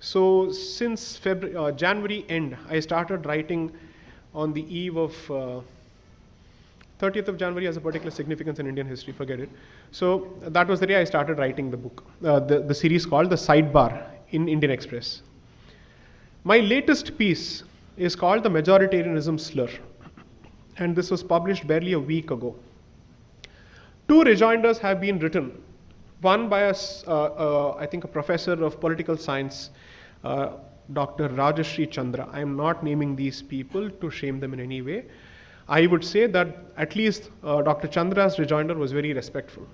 So since January end, I started writing on the eve of 30th of January has a particular significance in Indian history, forget it. So that was the day I started writing the book, the series called The Sidebar in Indian Express. My latest piece is called The Majoritarianism Slur, and this was published barely a week ago. Two rejoinders have been written, one by I think a professor of political science, Dr. Rajashri Chandra. I am not naming these people to shame them in any way. I would say that at least Dr. Chandra's rejoinder was very respectful.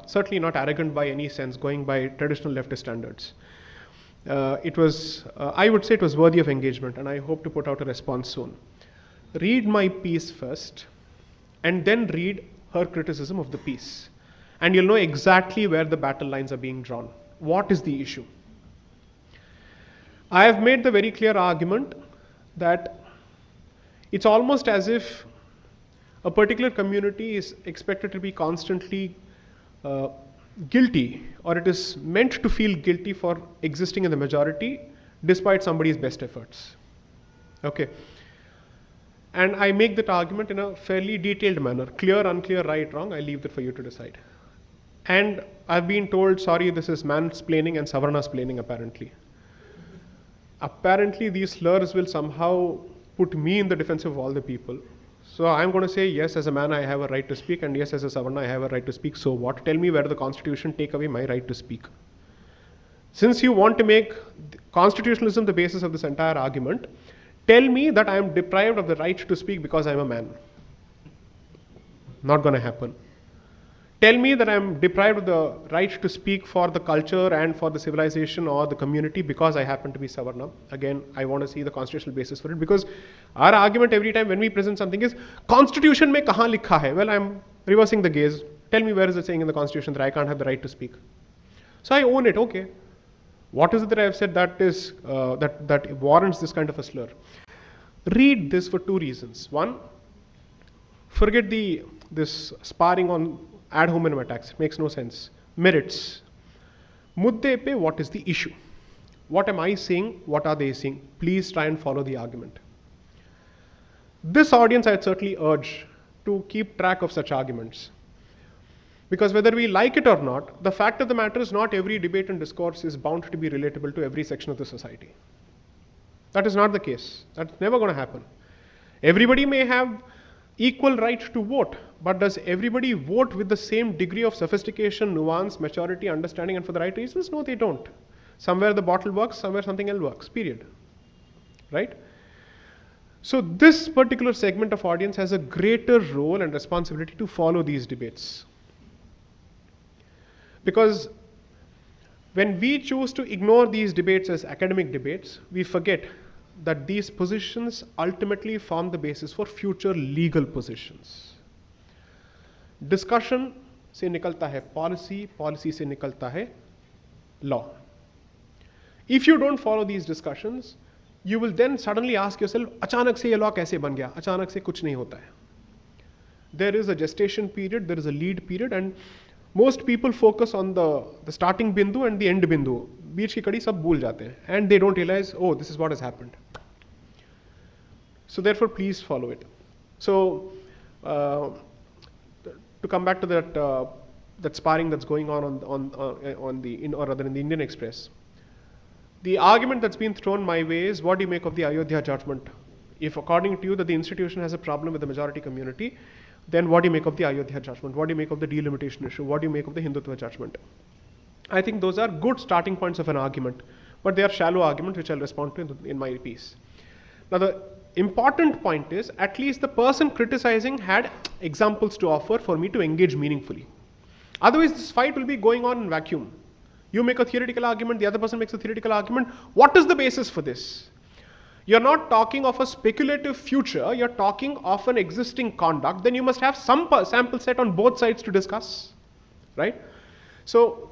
Certainly not arrogant by any sense, going by traditional leftist standards. I would say it was worthy of engagement, and I hope to put out a response soon. Read my piece first, and then read her criticism of the piece. And you'll know exactly where the battle lines are being drawn. What is the issue? I have made the very clear argument that it's almost as if a particular community is expected to be constantly guilty, or it is meant to feel guilty for existing in the majority despite somebody's best efforts. Okay. And I make that argument in a fairly detailed manner. Clear, unclear, right, wrong, I leave that for you to decide. And I've been told, sorry, this is mansplaining and Savarna-splaining apparently. Apparently these slurs will somehow put me in the defensive of all the people. So I'm going to say, yes, as a man I have a right to speak, and yes, as a Savarna I have a right to speak. So what? Tell me where the Constitution take away my right to speak. Since you want to make constitutionalism the basis of this entire argument, tell me that I am deprived of the right to speak because I am a man. Not going to happen. Tell me that I am deprived of the right to speak for the culture and for the civilization or the community because I happen to be Savarna. Again, I want to see the constitutional basis for it, because our argument every time when we present something is, Constitution mein kahan likha hai? Well, I am reversing the gaze. Tell me where is it saying in the Constitution that I can't have the right to speak? So I own it, okay. What is it that I have said that is that warrants this kind of a slur? Read this for two reasons. One, forget this sparring on ad hominem attacks. It makes no sense. Merits. Mudde pe, what is the issue? What am I saying? What are they saying? Please try and follow the argument. This audience I would certainly urge to keep track of such arguments. Because whether we like it or not, the fact of the matter is not every debate and discourse is bound to be relatable to every section of the society. That is not the case. That's never going to happen. Everybody may have equal right to vote, but does everybody vote with the same degree of sophistication, nuance, maturity, understanding, and for the right reasons? No, they don't. Somewhere the bottle works, somewhere something else works, period. Right? So this particular segment of audience has a greater role and responsibility to follow these debates. Because when we choose to ignore these debates as academic debates, we forget that these positions ultimately form the basis for future legal positions. Discussion से निकलता है policy, policy से निकलता है law. If you don't follow these discussions, you will then suddenly ask yourself, अचानक से ये law कैसे बन गया? अचानक से कुछ नहीं होता है. There is a gestation period, there is a lead period, and most people focus on the starting bindu and the end bindu. बीच की कड़ी सब भूल जाते हैं, and they don't realize, oh, this is what has happened. So therefore, please follow it. So to come back to that sparring that's going on the Indian Express, the argument that's been thrown my way is, what do you make of the Ayodhya judgment? If according to you that the institution has a problem with the majority community, then what do you make of the Ayodhya judgment? What do you make of the delimitation issue? What do you make of the Hindutva judgment? I think those are good starting points of an argument, but they are shallow arguments which I'll respond to in my piece. Now the important point is, at least the person criticizing had examples to offer for me to engage meaningfully. Otherwise this fight will be going on in vacuum. You make a theoretical argument, the other person makes a theoretical argument. What is the basis for this? You're not talking of a speculative future, you're talking of an existing conduct. Then you must have some sample set on both sides to discuss, right? So